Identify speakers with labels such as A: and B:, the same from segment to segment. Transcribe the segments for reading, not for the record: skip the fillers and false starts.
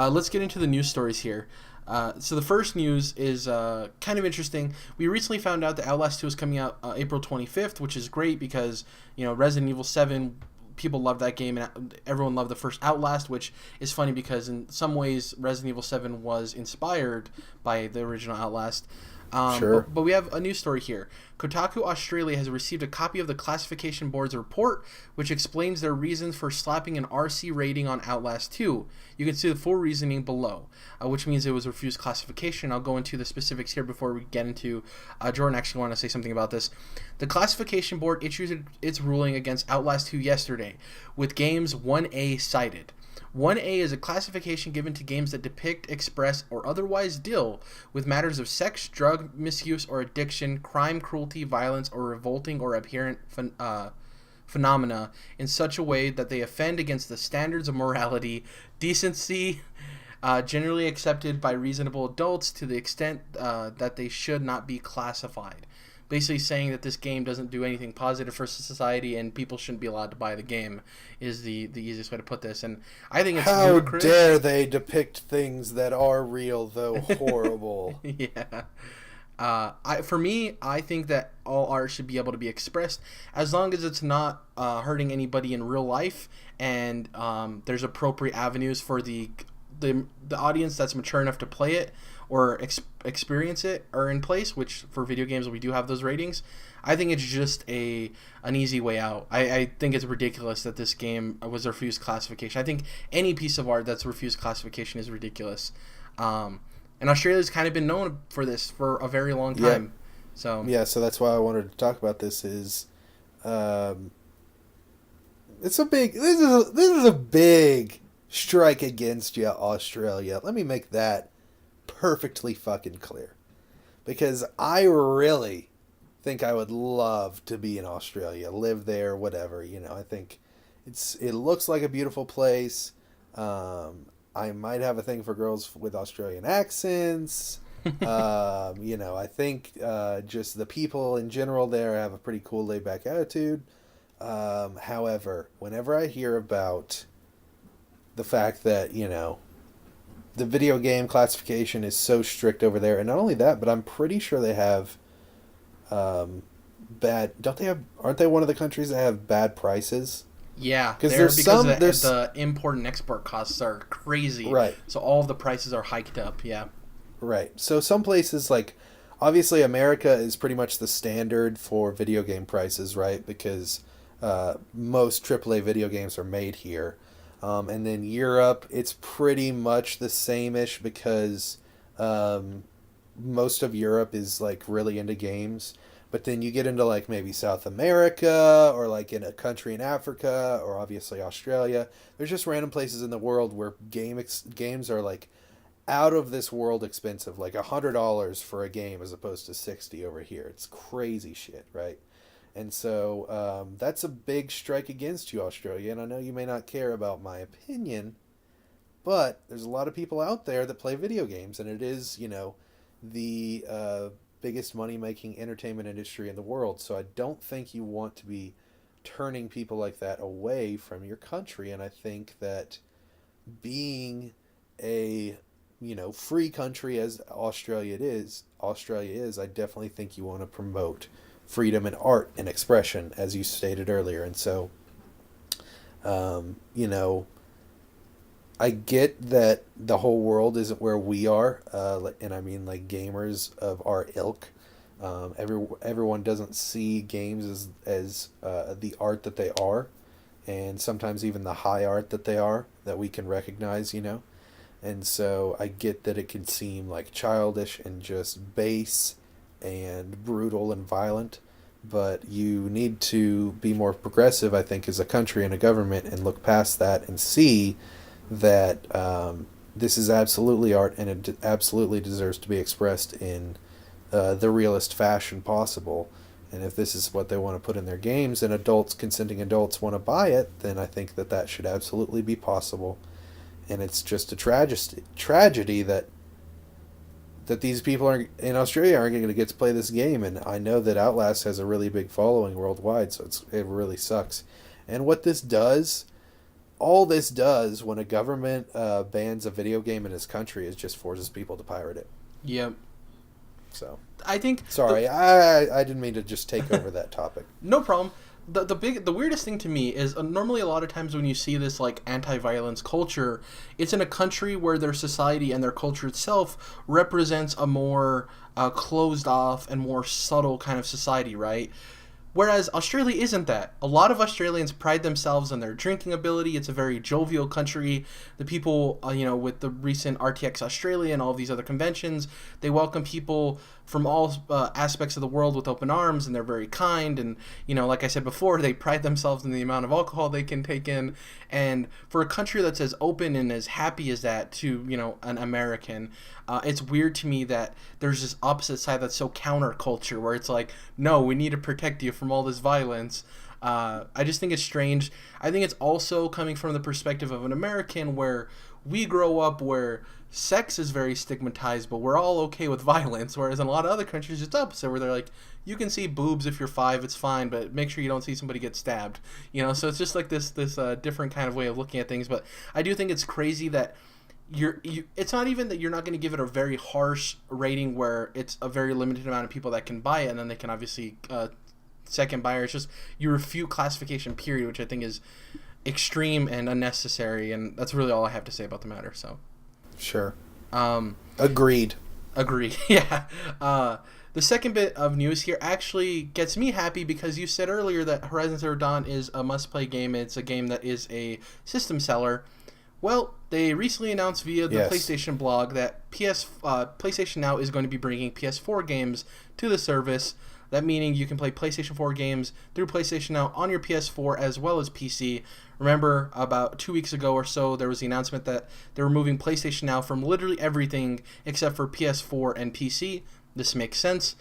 A: Let's get into the news stories here. So the first news is kind of interesting. We recently found out that Outlast 2 is coming out April 25th, which is great because, Resident Evil 7, people love that game, and everyone loved the first Outlast, which is funny because in some ways Resident Evil 7 was inspired by the original Outlast.
B: Sure.
A: But we have a news story here. Kotaku Australia has received a copy of the classification board's report, which explains their reasons for slapping an RC rating on Outlast 2. You can see the full reasoning below, which means it was refused classification. I'll go into the specifics here before we get into... Jordan actually wanted to say something about this. The classification board issued its ruling against Outlast 2 yesterday, with games 1A cited. 1A is a classification given to games that depict, express, or otherwise deal with matters of sex, drug misuse or addiction, crime, cruelty, violence, or revolting or abhorrent phenomena in such a way that they offend against the standards of morality, decency, generally accepted by reasonable adults to the extent that they should not be classified. Basically saying that this game doesn't do anything positive for society and people shouldn't be allowed to buy the game is the easiest way to put this. And I think it's ludicrous.
B: How dare they depict things that are real, though horrible.
A: Yeah. For me, I think that all art should be able to be expressed as long as it's not hurting anybody in real life, and there's appropriate avenues for the audience that's mature enough to play it or experience it are in place, which for video games we do have those ratings. I think it's just an easy way out. I think it's ridiculous that this game was refused classification. I think any piece of art that's refused classification is ridiculous. And Australia's kind of been known for this for a very long time.
B: So that's why I wanted to talk about this. This is a big strike against you, Australia. Let me make that perfectly fucking clear, because I really think I would love to be in Australia, live there, whatever. I think it looks like a beautiful place. I might have a thing for girls with Australian accents. I think just the people in general there have a pretty cool laid back attitude. However, whenever I hear about the fact that the video game classification is so strict over there, and not only that, but I'm pretty sure they have aren't they one of the countries that have bad prices?
A: Yeah, because the import and export costs are crazy.
B: Right.
A: So all of the prices are hiked up, yeah.
B: Right. So some places, like, obviously America is pretty much the standard for video game prices, right? Because most AAA video games are made here. And then Europe, it's pretty much the same-ish because most of Europe is like really into games. But then you get into like maybe South America or like in a country in Africa or obviously Australia. There's just random places in the world where games are like out of this world expensive, like $100 for a game as opposed to $60 over here. It's crazy shit, right? And so that's a big strike against you, Australia. And I know you may not care about my opinion, but there's a lot of people out there that play video games, and it is, the biggest money-making entertainment industry in the world. So I don't think you want to be turning people like that away from your country. And I think that being a free country as Australia is, I definitely think you want to promote freedom in art and expression, as you stated earlier. And so, I get that the whole world isn't where we are, and I mean like gamers of our ilk. Everyone doesn't see games as the art that they are, and sometimes even the high art that they are, that we can recognize, And so I get that it can seem like childish and just base and brutal and violent, but you need to be more progressive, I think, as a country and a government, and look past that and see that this is absolutely art, and it absolutely deserves to be expressed in the realest fashion possible. And if this is what they want to put in their games and consenting adults want to buy it, then I think that should absolutely be possible. And it's just a tragedy that these people in Australia aren't going to get to play this game. And I know that Outlast has a really big following worldwide, so it really sucks. And what this does, all this does when a government bans a video game in his country is just forces people to pirate it.
A: Yep.
B: So
A: I think.
B: Sorry, I didn't mean to just take over that topic.
A: No problem. The weirdest thing to me is normally a lot of times when you see this like anti-violence culture, it's in a country where their society and their culture itself represents a more closed off and more subtle kind of society, right? Whereas Australia isn't that. A lot of Australians pride themselves on their drinking ability. It's a very jovial country. The people, with the recent RTX Australia and all of these other conventions, they welcome people from all aspects of the world with open arms, and they're very kind. And, like I said before, they pride themselves in the amount of alcohol they can take in. And for a country that's as open and as happy as that to, an American, it's weird to me that there's this opposite side that's so counterculture, where it's like, no, we need to protect you from all this violence. I just think it's strange. I think it's also coming from the perspective of an American, where we grow up where sex is very stigmatized, but we're all okay with violence, whereas in a lot of other countries it's opposite, where they're like, you can see boobs if you're 5, it's fine, but make sure you don't see somebody get stabbed. So it's just like this different kind of way of looking at things. But I do think it's crazy that it's not even that you're not going to give it a very harsh rating where it's a very limited amount of people that can buy it, and then they can obviously second buyer. It's just you refute classification, period, which I think is extreme and unnecessary, and that's really all I have to say about the matter. So
B: sure. Agreed.
A: Yeah. The second bit of news here actually gets me happy, because you said earlier that Horizon Zero Dawn is a must-play game. It's a game that is a system seller. Well, they recently announced via the PlayStation blog that PlayStation Now is going to be bringing PS4 games to the service. That meaning you can play PlayStation 4 games through PlayStation Now on your PS4 as well as PC. Remember, about 2 weeks ago or so, there was the announcement that they're removing PlayStation Now from literally everything except for PS4 and PC. This makes sense.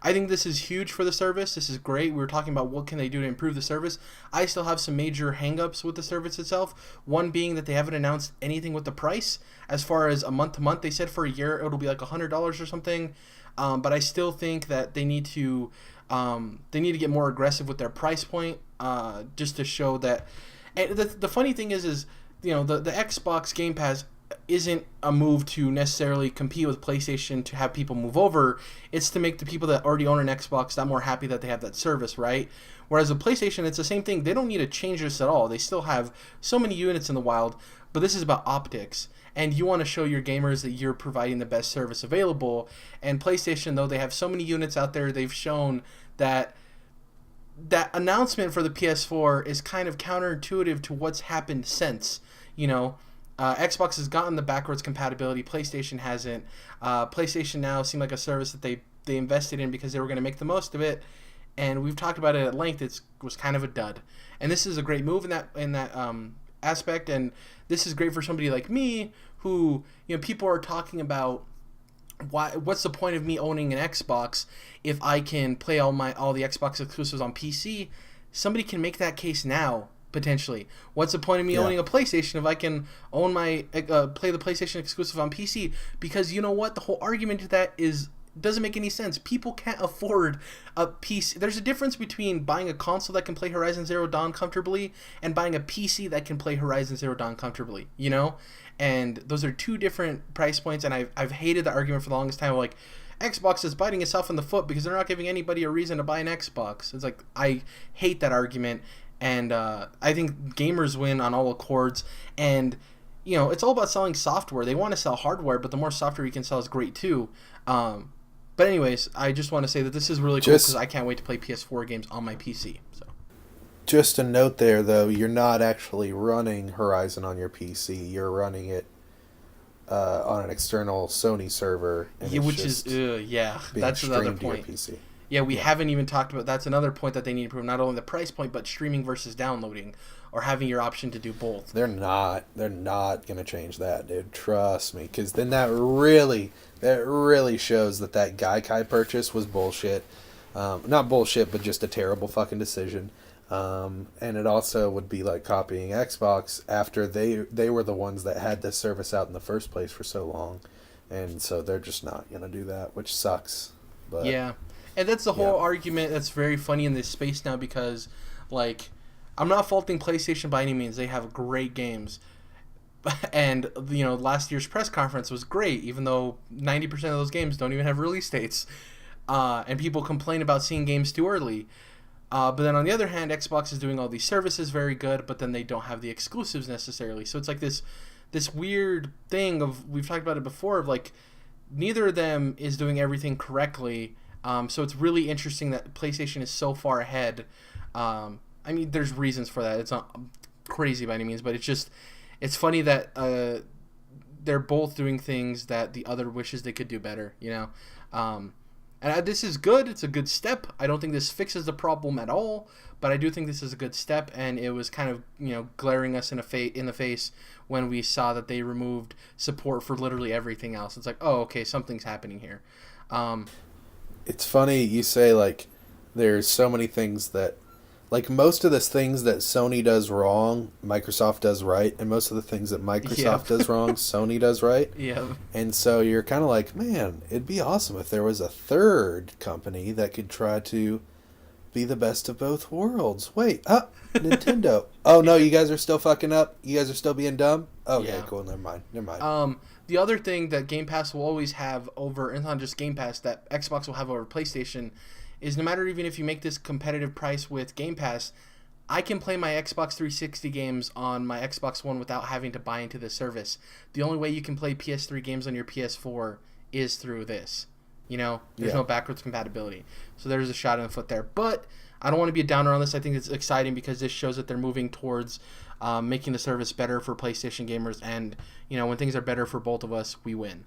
A: I think this is huge for the service. This is great. We were talking about what can they do to improve the service. I still have some major hangups with the service itself. One being that they haven't announced anything with the price. As far as a month-to-month, they said for a year it'll be like $100 or something. But I still think that they need to get more aggressive with their price point, just to show that. And the funny thing is the Xbox Game Pass isn't a move to necessarily compete with PlayStation to have people move over. It's to make the people that already own an Xbox that more happy that they have that service, right? Whereas with PlayStation, it's the same thing. They don't need to change this at all. They still have so many units in the wild, but this is about optics. And you want to show your gamers that you're providing the best service available. And PlayStation, though, they have so many units out there, they've shown that announcement for the PS4 is kind of counterintuitive to what's happened since. Xbox has gotten the backwards compatibility. PlayStation hasn't. PlayStation Now seemed like a service that they invested in because they were going to make the most of it. And we've talked about it at length. It was kind of a dud. And this is a great move in that aspect. And this is great for somebody like me who, people are talking about what's the point of me owning an Xbox if I can play all the Xbox exclusives on PC? Somebody can make that case now. Potentially, what's the point of me owning a PlayStation if I can own play the PlayStation exclusive on PC? Because you know what, the whole argument to that doesn't make any sense. People can't afford a PC. There's a difference between buying a console that can play Horizon Zero Dawn comfortably and buying a PC that can play Horizon Zero Dawn comfortably. And those are two different price points. And I've hated the argument for the longest time. Like, Xbox is biting itself in the foot because they're not giving anybody a reason to buy an Xbox. It's like, I hate that argument. And I think gamers win on all accords. And, it's all about selling software. They want to sell hardware, but the more software you can sell is great too. But anyways, I just want to say that this is really cool because I can't wait to play PS4 games on my PC. So,
B: just a note there, though, you're not actually running Horizon on your PC. You're running it on an external Sony server. And
A: that's another point. PC. Yeah, we haven't even talked about. That's another point that they need to prove. Not only the price point, but streaming versus downloading, or having your option to do both.
B: They're not gonna change that, dude. Trust me, because then that really shows that Gaikai purchase was bullshit. Not bullshit, but just a terrible fucking decision. And it also would be like copying Xbox after they were the ones that had this service out in the first place for so long, and so they're just not gonna do that, which sucks. But
A: yeah. And that's the whole argument that's very funny in this space now because, like, I'm not faulting PlayStation by any means. They have great games. And, last year's press conference was great, even though 90% of those games don't even have release dates. And people complain about seeing games too early. But then on the other hand, Xbox is doing all these services very good, but then they don't have the exclusives necessarily. So it's like this weird thing of, we've talked about it before, of like, neither of them is doing everything correctly. So it's really interesting that PlayStation is so far ahead. I mean, there's reasons for that. It's not crazy by any means, but it's funny that they're both doing things that the other wishes they could do better, And this is good. It's a good step. I don't think this fixes the problem at all, but I do think this is a good step, and it was kind of, glaring us in the face when we saw that they removed support for literally everything else. It's like, oh, okay, something's happening here.
B: It's funny you say, like, there's so many things that, like, most of the things that Sony does wrong, Microsoft does right, and most of the things that Microsoft does wrong, Sony does right.
A: Yeah.
B: And so you're kind of like, man, it'd be awesome if there was a third company that could try to be the best of both worlds. Wait, Nintendo. Oh, no, you guys are still fucking up? You guys are still being dumb? Okay, yeah. Cool, never mind.
A: The other thing that Game Pass will always have over, and not just Game Pass, that Xbox will have over PlayStation, is no matter even if you make this competitive price with Game Pass, I can play my Xbox 360 games on my Xbox One without having to buy into the service. The only way you can play PS3 games on your PS4 is through this. There's no backwards compatibility. So there's a shot in the foot there. But I don't want to be a downer on this. I think it's exciting because this shows that they're moving towards making the service better for PlayStation gamers. And, when things are better for both of us, we win.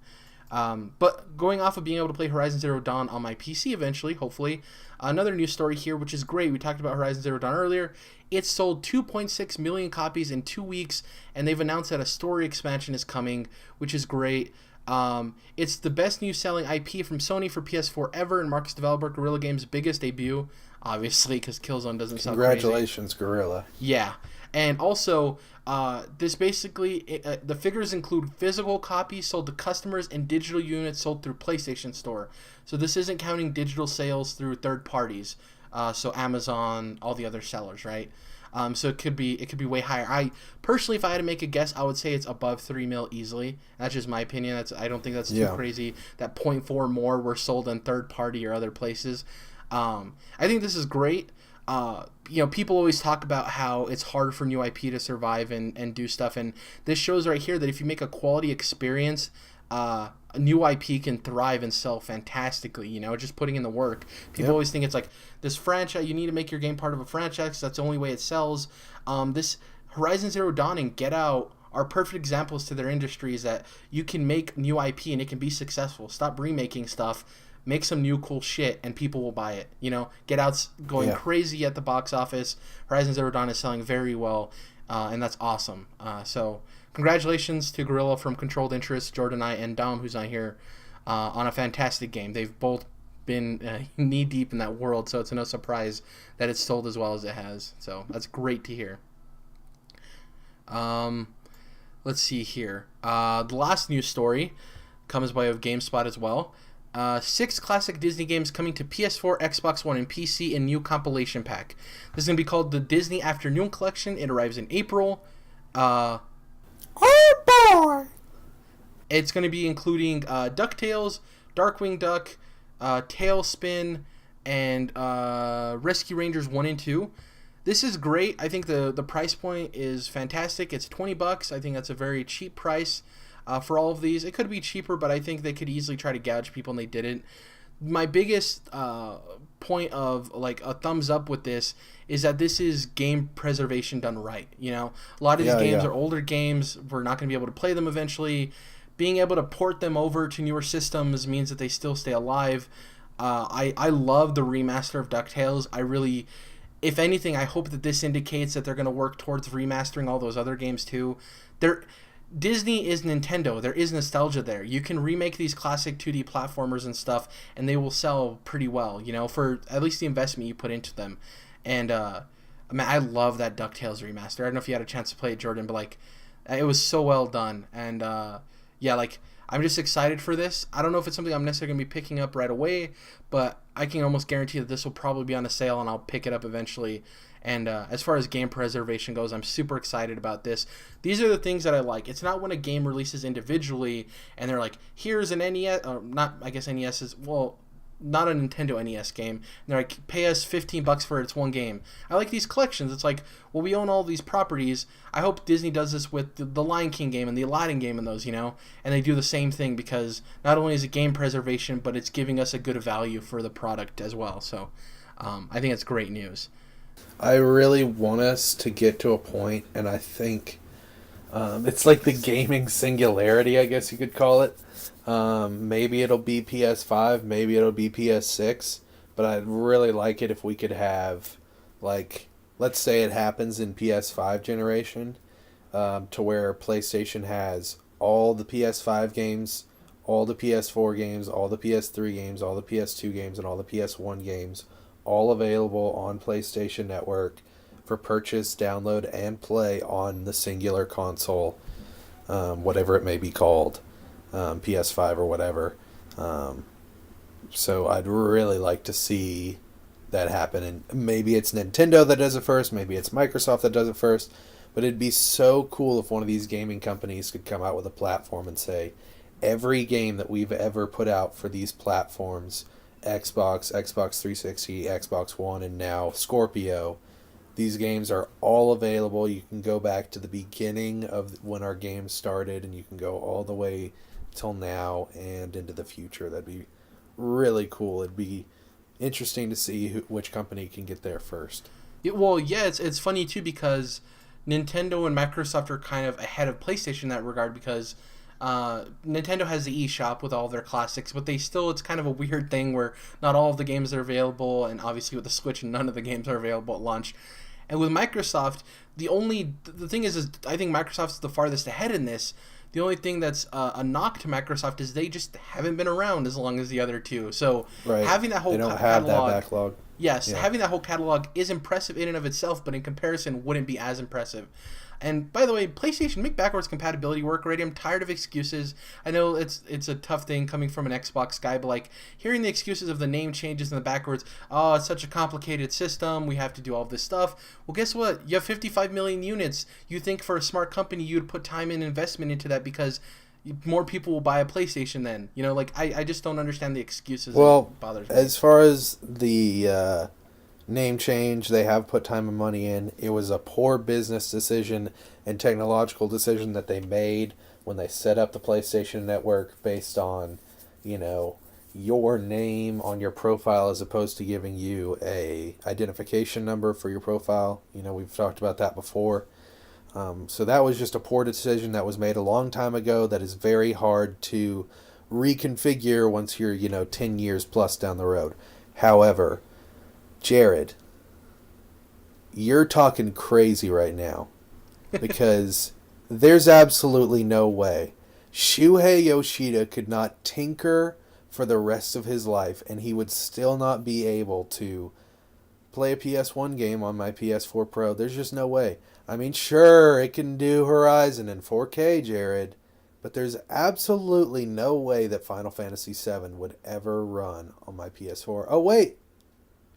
A: But going off of being able to play Horizon Zero Dawn on my PC eventually, hopefully, another news story here, which is great. We talked about Horizon Zero Dawn earlier. It sold 2.6 million copies in 2 weeks, and they've announced that a story expansion is coming, which is great. It's the best new selling IP from Sony for PS4 ever, and marks developer Guerilla Games' biggest debut, obviously, because Killzone doesn't sound crazy.
B: Congratulations, Guerrilla.
A: Yeah. And also, this basically, the figures include physical copies sold to customers and digital units sold through PlayStation Store. So this isn't counting digital sales through third parties, so Amazon, all the other sellers, right? So it could be way higher. I personally, if I had to make a guess, I would say it's above 3 mil easily. That's just my opinion. I don't think that's too crazy. That 0.4 more were sold in third party or other places. I think this is great. People always talk about how it's hard for new IP to survive and do stuff, and this shows right here that if you make a quality experience, a new IP can thrive and sell fantastically, just putting in the work. People always think it's like this franchise, you need to make your game part of a franchise, that's the only way it sells. This Horizon Zero Dawn and Get Out are perfect examples to their industries that you can make new IP and it can be successful. Stop remaking stuff. Make some new cool shit and people will buy it. Get Out's going crazy at the box office. Horizon Zero Dawn is selling very well, and that's awesome. So congratulations to Guerrilla from Controlled Interest, Jordan I, and Dom, who's on here, on a fantastic game. They've both been knee deep in that world, so it's no surprise that it's sold as well as it has. So that's great to hear. Let's see here. The last news story comes by way of GameSpot as well. 6 classic Disney games coming to PS4, Xbox One, and PC in new compilation pack. This is going to be called the Disney Afternoon Collection. It arrives in April. Oh boy! It's going to be including DuckTales, Darkwing Duck, Tailspin, and Rescue Rangers 1 and 2. This is great. I think the price point is fantastic. It's $20. I think that's a very cheap price. For all of these. It could be cheaper, but I think they could easily try to gouge people, and they didn't. My biggest point of like a thumbs up with this is that this is game preservation done right. A lot of these games are older games. We're not going to be able to play them eventually. Being able to port them over to newer systems means that they still stay alive. I love the remaster of DuckTales. If anything, I hope that this indicates that they're going to work towards remastering all those other games too. Disney is Nintendo. There is nostalgia there. You can remake these classic 2D platformers and stuff, and they will sell pretty well, for at least the investment you put into them. And, I love that DuckTales remaster. I don't know if you had a chance to play it, Jordan, but, it was so well done. And, I I'm just excited for this. I don't know if it's something I'm necessarily going to be picking up right away, but I can almost guarantee that this will probably be on a sale and I'll pick it up eventually. And as far as game preservation goes, I'm super excited about this. These are the things that I like. It's not when a game releases individually and they're like, here's an NES, or not, I guess NES is, well, not a Nintendo NES game. And they're like, pay us $15 for its one game. I like these collections. It's like, well, we own all these properties. I hope Disney does this with the Lion King game and the Aladdin game and those, and they do the same thing because not only is it game preservation, but it's giving us a good value for the product as well. So I think it's great news.
B: I really want us to get to a point, and I think it's like the gaming singularity, I guess you could call it. Maybe it'll be PS5, maybe it'll be PS6, but I'd really like it if we could have, like, let's say it happens in PS5 generation, to where PlayStation has all the PS5 games, all the PS4 games, all the PS3 games, all the PS2 games, and all the PS1 games, all available on PlayStation Network for purchase, download, and play on the singular console, whatever it may be called, PS5 or whatever. So I'd really like to see that happen, and maybe it's Nintendo that does it first, maybe it's Microsoft that does it first, but it'd be so cool if one of these gaming companies could come out with a platform and say, every game that we've ever put out for these platforms, Xbox, Xbox 360, Xbox One, and now Scorpio, these games are all available. You can go back to the beginning of when our game started, and you can go all the way till now and into the future. That'd be really cool. It'd be interesting to see which company can get there first.
A: It's funny too because Nintendo and Microsoft are kind of ahead of PlayStation in that regard because Nintendo has the eShop with all their classics, but it's kind of a weird thing where not all of the games are available, and obviously with the Switch, none of the games are available at launch. And with Microsoft, the thing is I think Microsoft's the farthest ahead in this. The only thing that's a knock to Microsoft is they just haven't been around as long as the other two. So having that whole catalog,
B: have that backlog.
A: Yes, having that whole catalog is impressive in and of itself, but in comparison wouldn't be as impressive. And by the way, PlayStation, make backwards compatibility work already. I'm tired of excuses. I know it's a tough thing coming from an Xbox guy, but like hearing the excuses of the name changes and the backwards, oh, it's such a complicated system, we have to do all this stuff. Well, guess what? You have 55 million units. You think for a smart company you'd put time and investment into that because more people will buy a PlayStation then. I just don't understand the excuses.
B: Well,
A: it bothers me.
B: As far as the name change, they have put time and money in. It was a poor business decision and technological decision that they made when they set up the PlayStation Network based on, your name on your profile as opposed to giving you a identification number for your profile. We've talked about that before. So that was just a poor decision that was made a long time ago that is very hard to reconfigure once you're, 10 years plus down the road. However, Jared, you're talking crazy right now because there's absolutely no way Shuhei Yoshida could not tinker for the rest of his life and he would still not be able to play a PS1 game on my PS4 Pro. There's just no way. I mean, sure, it can do Horizon in 4K, Jared, but there's absolutely no way that Final Fantasy VII would ever run on my PS4. Oh, wait.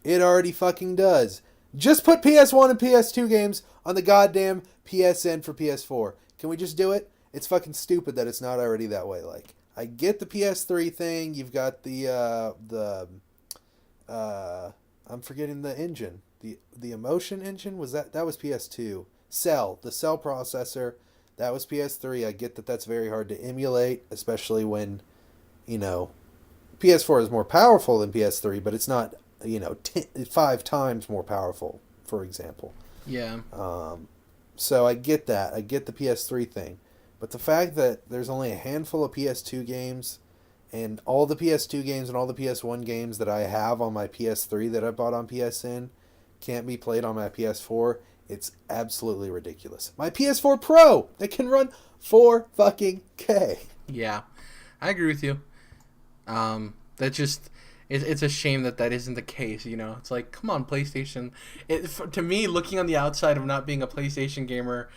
B: It already fucking does. Just put PS1 and PS2 games on the goddamn PSN for PS4. Can we just do it? It's fucking stupid that it's not already that way. Like, I get the PS3 thing. You've got I'm forgetting the engine. The Emotion engine, that was PS2. The Cell processor, that was PS3. I get that that's very hard to emulate, especially when, PS4 is more powerful than PS3, but it's not 5 times more powerful, for example.
A: Yeah.
B: So I get that. I get the PS3 thing. But the fact that there's only a handful of PS2 games, and all the PS2 games and all the PS1 games that I have on my PS3 that I bought on PSN can't be played on my PS4, it's absolutely ridiculous. My PS4 Pro, it can run 4 fucking K.
A: Yeah, I agree with you. It's a shame that isn't the case, It's like, come on, PlayStation. To me, looking on the outside of not being a PlayStation gamer,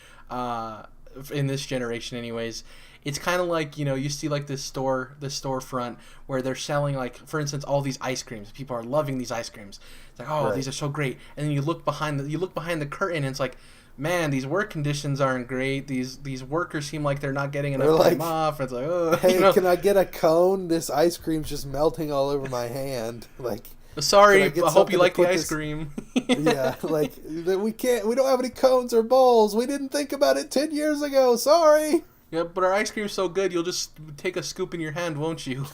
A: in this generation anyways. It's kind of like, you see like this storefront where they're selling, like, for instance, all these ice creams. People are loving these ice creams. It's like, oh,
B: Right.
A: these are so great. And then you look behind the curtain, and it's like, man, these work conditions aren't great. These workers seem like they're not getting enough
B: They're
A: time
B: like,
A: off. It's like, oh,
B: Hey, can I get a cone? This ice cream's just melting all over my hand. Like,
A: sorry,
B: can I get
A: I hope
B: something
A: you
B: to
A: like the
B: put
A: ice
B: this-
A: cream.
B: yeah, like we don't have any cones or bowls. We didn't think about it 10 years ago. Sorry.
A: Yeah, but our ice cream's so good, you'll just take a scoop in your hand, won't you?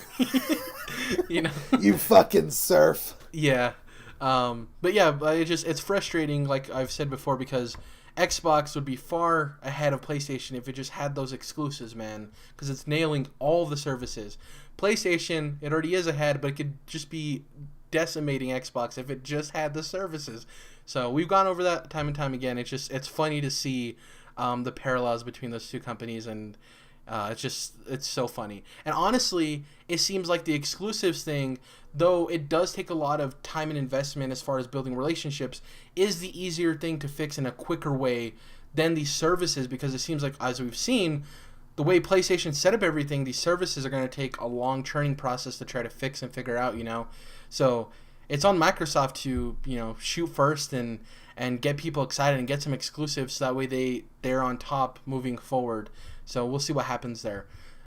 B: You fucking surf.
A: Yeah. But yeah, it's frustrating, like I've said before, because Xbox would be far ahead of PlayStation if it just had those exclusives, man. Because it's nailing all the services. PlayStation, it already is ahead, but it could just be decimating Xbox if it just had the services. So we've gone over that time and time again. It's funny to see the parallels between those two companies, and it's so funny. And honestly, it seems like the exclusives thing, though it does take a lot of time and investment as far as building relationships, is the easier thing to fix in a quicker way than these services, because it seems like, as we've seen, the way PlayStation set up everything, these services are going to take a long churning process to try to fix and figure out, So it's on Microsoft to, shoot first and get people excited and get some exclusives, so that way they're on top moving forward. So we'll see what happens there.